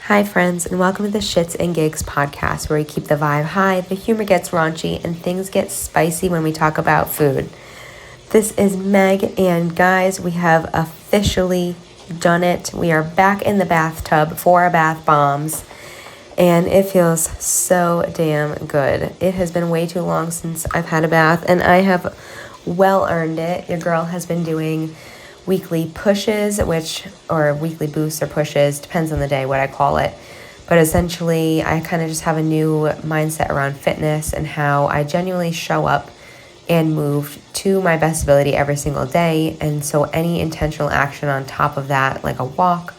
Hi friends, and welcome to the Shits and Gigs podcast, where we keep the vibe high, the humor gets raunchy, and things get spicy when we talk about food. This is Meg, and guys, we have officially done it. We are back in the bathtub for our bath bombs, and it feels so damn good. It has been way too long since I've had a bath, and I have well earned it. Your girl has been doing weekly pushes, or weekly boosts or pushes, depends on the day what I call it. But essentially, I kind of just have a new mindset around fitness and how I genuinely show up and move to my best ability every single day. And so any intentional action on top of that, like a walk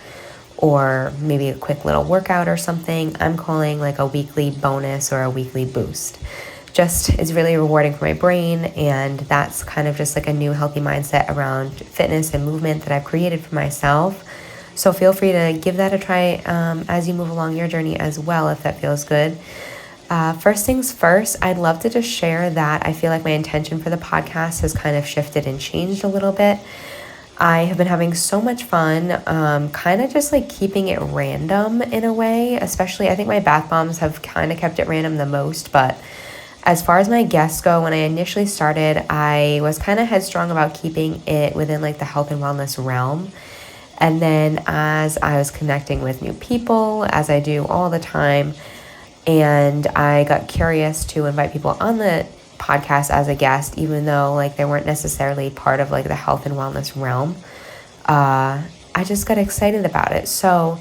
or maybe a quick little workout or something, I'm calling like a weekly bonus or a weekly boost. Just is really rewarding for my brain, and that's kind of just like a new healthy mindset around fitness and movement that I've created for myself. So feel free to give that a try as you move along your journey as well, if that feels good. First things first, I'd love to just share that I feel like my intention for the podcast has kind of shifted and changed a little bit. I have been having so much fun, kind of just like keeping it random in a way, especially I think my bath bombs have kind of kept it random the most, but as far as my guests go, when I initially started, I was kind of headstrong about keeping it within like the health and wellness realm. And then as I was connecting with new people, as I do all the time, and I got curious to invite people on the podcast as a guest, even though like they weren't necessarily part of like the health and wellness realm, I just got excited about it. So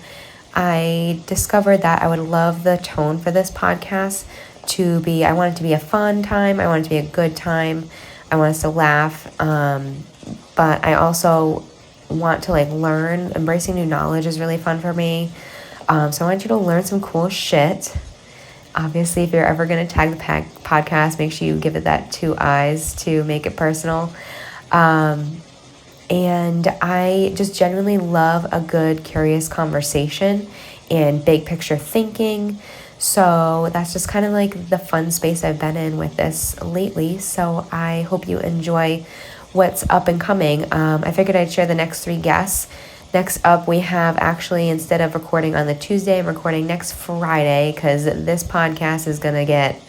I discovered that I would love the tone for this podcast to be, I want it to be a fun time. I want it to be a good time. I want us to laugh. But I also want to like learn. Embracing new knowledge is really fun for me. So I want you to learn some cool shit. Obviously, if you're ever going to tag the podcast, make sure you give it that 2 eyes to make it personal. And I just genuinely love a good, curious conversation and big picture thinking. So that's just kind of like the fun space I've been in with this lately. So I hope you enjoy what's up and coming. I figured I'd share the next 3 guests. Next up, we have actually, instead of recording on the Tuesday, I'm recording next Friday because this podcast is going to get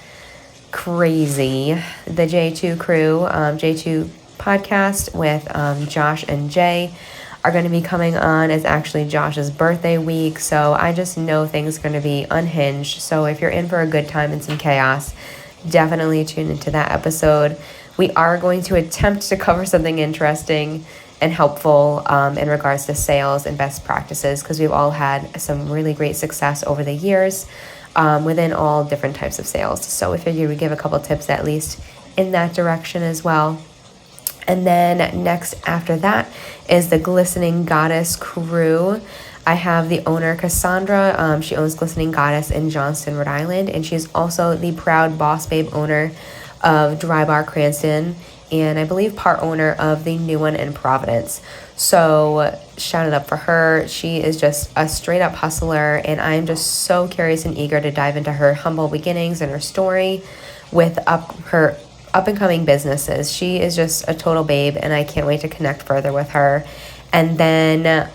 crazy. The J2 crew, J2 podcast with Josh and Jay are going to be coming on. It's actually Josh's birthday week, so I just know things are going to be unhinged. So if you're in for a good time and some chaos, definitely tune into that episode. We are going to attempt to cover something interesting and helpful in regards to sales and best practices, because we've all had some really great success over the years within all different types of sales. So we figured we'd give a couple tips at least in that direction as well. And then next after that is the Glistening Goddess crew. I have the owner, Cassandra. She owns Glistening Goddess in Johnston, Rhode Island. And she's also the proud boss babe owner of Dry Bar Cranston. And I believe part owner of the new one in Providence. So shout it up for her. She is just a straight up hustler. And I'm just so curious and eager to dive into her humble beginnings and her story with her up-and-coming businesses. She is just a total babe, and I can't wait to connect further with her. And then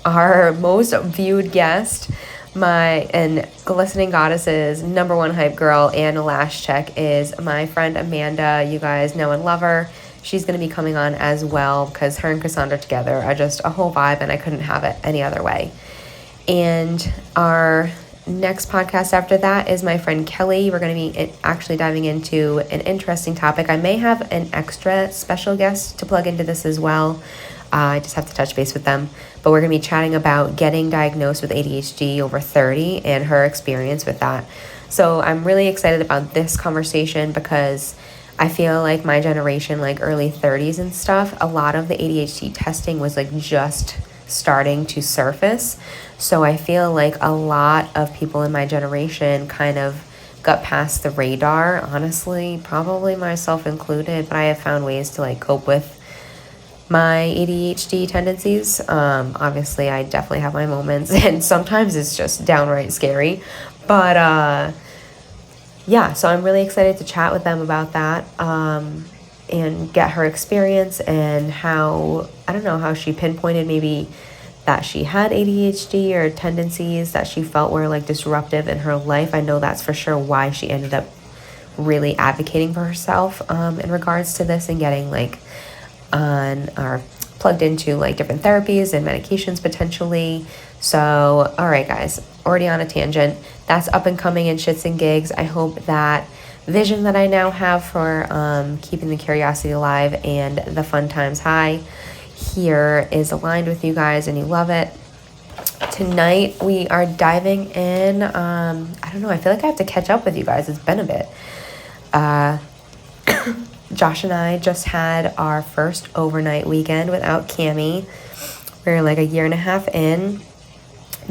our most viewed guest, and Glistening Goddess's number 1 hype girl and last check, is my friend Amanda. You guys know and love her. She's going to be coming on as well because her and Cassandra together are just a whole vibe, and I couldn't have it any other way. And our next podcast after that is my friend Kelly. We're going to be actually diving into an interesting topic. I may have an extra special guest to plug into this as well. I just have to touch base with them. But we're going to be chatting about getting diagnosed with ADHD over 30 and her experience with that. So I'm really excited about this conversation because I feel like my generation, like early 30s and stuff, a lot of the ADHD testing was like just starting to surface. So I feel like a lot of people in my generation kind of got past the radar, honestly, probably myself included, but I have found ways to like cope with my ADHD tendencies. Obviously I definitely have my moments and sometimes it's just downright scary, but yeah, so I'm really excited to chat with them about that and get her experience and how, I don't know, how she pinpointed maybe that she had ADHD or tendencies that she felt were like disruptive in her life. I know that's for sure why she ended up really advocating for herself in regards to this and getting like on or plugged into like different therapies and medications potentially. So, all right, guys, already on a tangent. That's up and coming in Shits and Gigs. I hope that vision that I now have for keeping the curiosity alive and the fun times high here is aligned with you guys and you love it. Tonight we are diving in. I don't know, I feel like I have to catch up with you guys. It's been a bit. Josh and I just had our first overnight weekend without Cammie. We're like a year and a half in.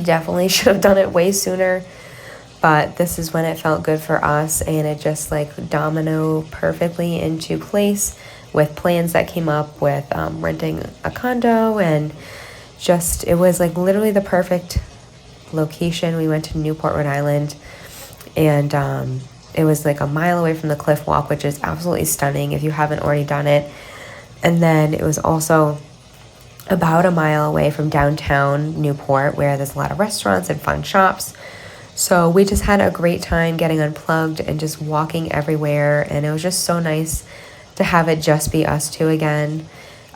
Definitely should have done it way sooner, but this is when it felt good for us, and it just like domino perfectly into place with plans that came up with renting a condo, and just it was like literally the perfect location. We went to Newport, Rhode Island, and it was like a mile away from the cliff walk, which is absolutely stunning if you haven't already done it. And then it was also about a mile away from downtown Newport, where there's a lot of restaurants and fun shops. So we just had a great time getting unplugged and just walking everywhere. And it was just so nice to have it just be us two again.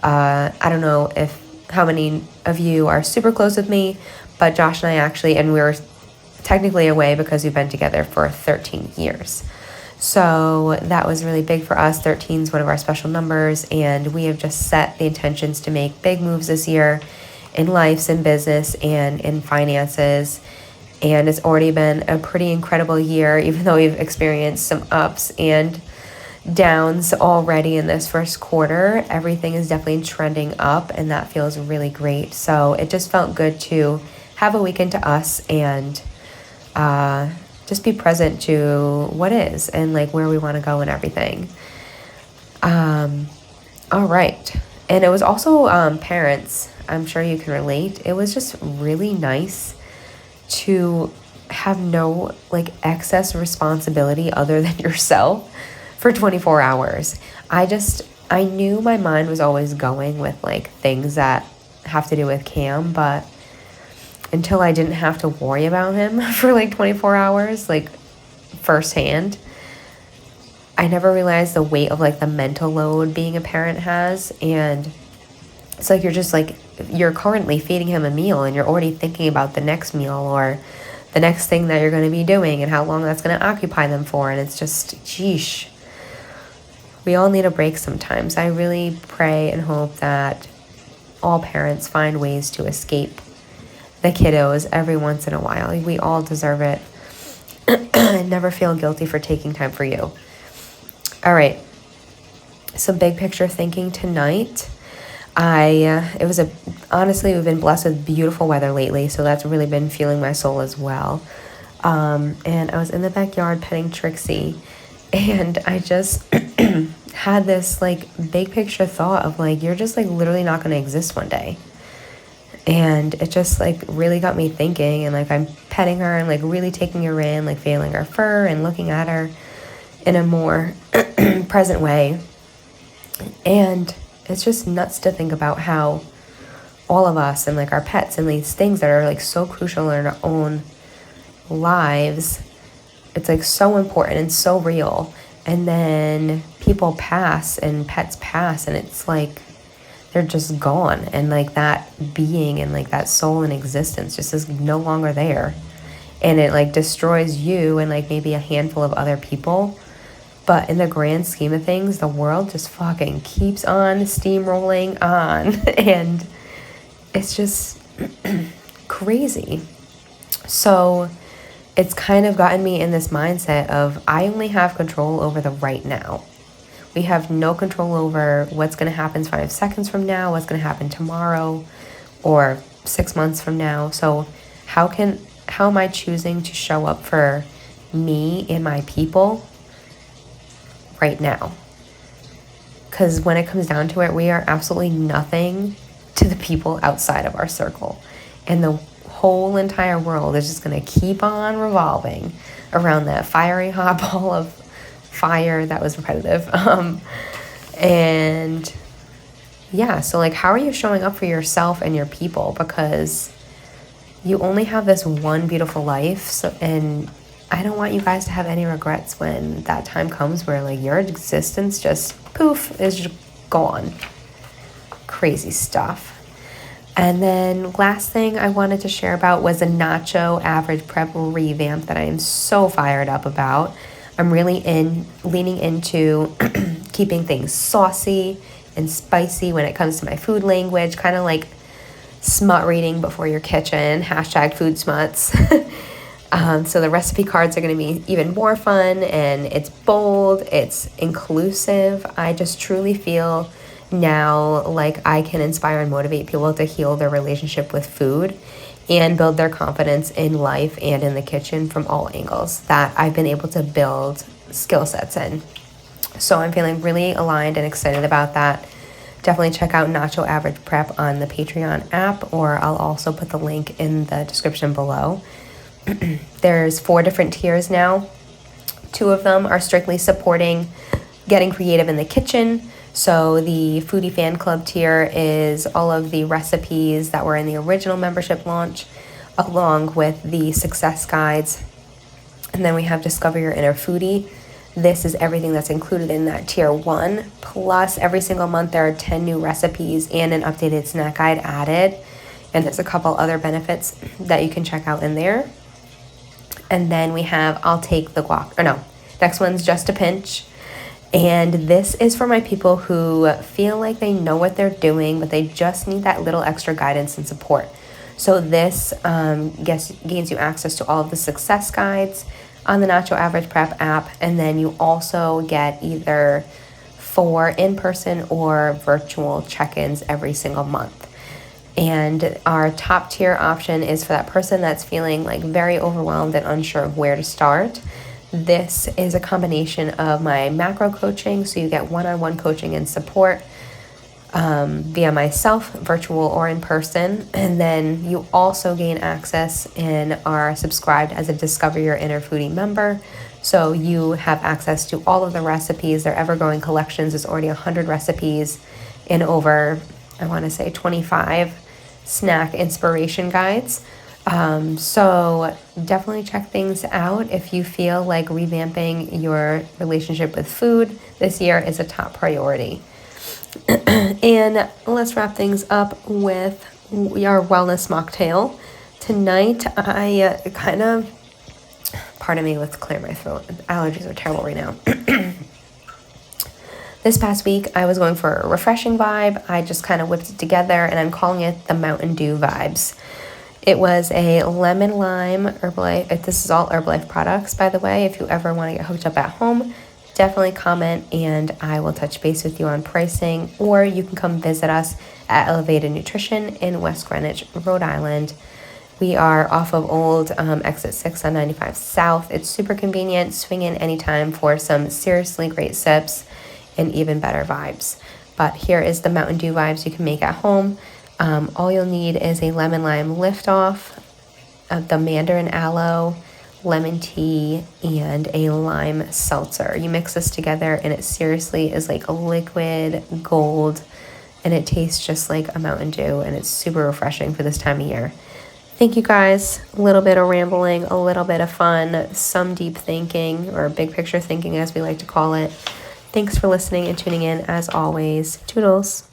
I don't know how many of you are super close with me, but Josh and I actually, and we were technically away because we've been together for 13 years. So that was really big for us. 13 is one of our special numbers, and we have just set the intentions to make big moves this year in lives and business and in finances. And it's already been a pretty incredible year, even though we've experienced some ups and downs already in this first quarter. Everything is definitely trending up, and that feels really great. So it just felt good to have a weekend to us and just be present to what is and like where we want to go and everything. All right. And it was also parents. I'm sure you can relate. It was just really nice to have no like excess responsibility other than yourself for 24 hours. I knew my mind was always going with like things that have to do with Cam, but until I didn't have to worry about him for like 24 hours, like firsthand, I never realized the weight of like the mental load being a parent has. And it's like you're currently feeding him a meal and you're already thinking about the next meal or the next thing that you're going to be doing and how long that's going to occupy them for. And it's just, geesh, we all need a break sometimes. I really pray and hope that all parents find ways to escape the kiddos every once in a while. We all deserve it. And never feel guilty for taking time for you. All right. Some big picture thinking tonight. Honestly, we've been blessed with beautiful weather lately, so that's really been fueling my soul as well. And I was in the backyard petting Trixie, and I just had this like big picture thought of like, you're just like literally not going to exist one day. And it just like really got me thinking, and like I'm petting her and like really taking her in, like feeling her fur and looking at her in a more present way. And it's just nuts to think about how all of us and like our pets and these things that are like so crucial in our own lives, it's like so important and so real. And then people pass and pets pass, and it's like they're just gone, and like that being and like that soul in existence just is no longer there, and it like destroys you and like maybe a handful of other people. But in the grand scheme of things, the world just fucking keeps on steamrolling on. And it's just crazy. So it's kind of gotten me in this mindset of I only have control over the right now. We have no control over what's going to happen 5 seconds from now, what's going to happen tomorrow, or 6 months from now. So how am I choosing to show up for me and my people right now? Because when it comes down to it, we are absolutely nothing to the people outside of our circle. And the whole entire world is just going to keep on revolving around that fiery hot ball of fire. That was repetitive. And yeah, so like, how are you showing up for yourself and your people? Because you only have this one beautiful life. So, and I don't want you guys to have any regrets when that time comes where like your existence just poof is just gone. Crazy stuff. And then last thing I wanted to share about was a nacho average prep revamp that I am so fired up about. I'm really leaning into keeping things saucy and spicy when it comes to my food language, kind of like smut reading before your kitchen, hashtag food smuts. So the recipe cards are going to be even more fun, and it's bold, it's inclusive. I just truly feel now like I can inspire and motivate people to heal their relationship with food and build their confidence in life and in the kitchen from all angles that I've been able to build skill sets in. So I'm feeling really aligned and excited about that. Definitely check out Nacho Average Prep on the Patreon app, or I'll also put the link in the description below. There's 4 different tiers now. 2 of them are strictly supporting getting creative in the kitchen. So the Foodie Fan Club tier is all of the recipes that were in the original membership launch, along with the success guides. And then we have Discover Your Inner Foodie. This is everything that's included in that tier 1. Plus, every single month there are 10 new recipes and an updated snack guide added. And there's a couple other benefits that you can check out in there. And then we have I'll Take the Guac. Or no, next one's Just a Pinch. And this is for my people who feel like they know what they're doing, but they just need that little extra guidance and support. So this gains you access to all of the success guides on the Nacho Average Prep app. And then you also get either 4 in-person or virtual check-ins every single month. And our top tier option is for that person that's feeling like very overwhelmed and unsure of where to start. This is a combination of my macro coaching, so you get one-on-one coaching and support via myself, virtual or in person. And then you also gain access and are subscribed as a Discover Your Inner Foodie member. So you have access to all of the recipes. Their ever-growing collections is already 100 recipes in over, I want to say 25 snack inspiration guides. So definitely check things out if you feel like revamping your relationship with food this year is a top priority. And let's wrap things up with our wellness mocktail. Tonight, I pardon me, let's clear my throat. Allergies are terrible right now. This past week, I was going for a refreshing vibe. I just kind of whipped it together, and I'm calling it the Mountain Dew Vibez. It was a lemon lime Herbalife. This is all Herbalife products, by the way. If you ever want to get hooked up at home, definitely comment and I will touch base with you on pricing, or you can come visit us at Elevated Nutrition in West Greenwich, Rhode Island. We are off of Old Exit 6 on 95 South. It's super convenient. Swing in anytime for some seriously great sips and even better vibes. But here is the Mountain Dew Vibez you can make at home. All you'll need is a lemon lime liftoff, the mandarin aloe, lemon tea, and a lime seltzer. You mix this together and it seriously is like a liquid gold, and it tastes just like a Mountain Dew, and it's super refreshing for this time of year. Thank you guys. A little bit of rambling, a little bit of fun, some deep thinking, or big picture thinking as we like to call it. Thanks for listening and tuning in as always. Toodles.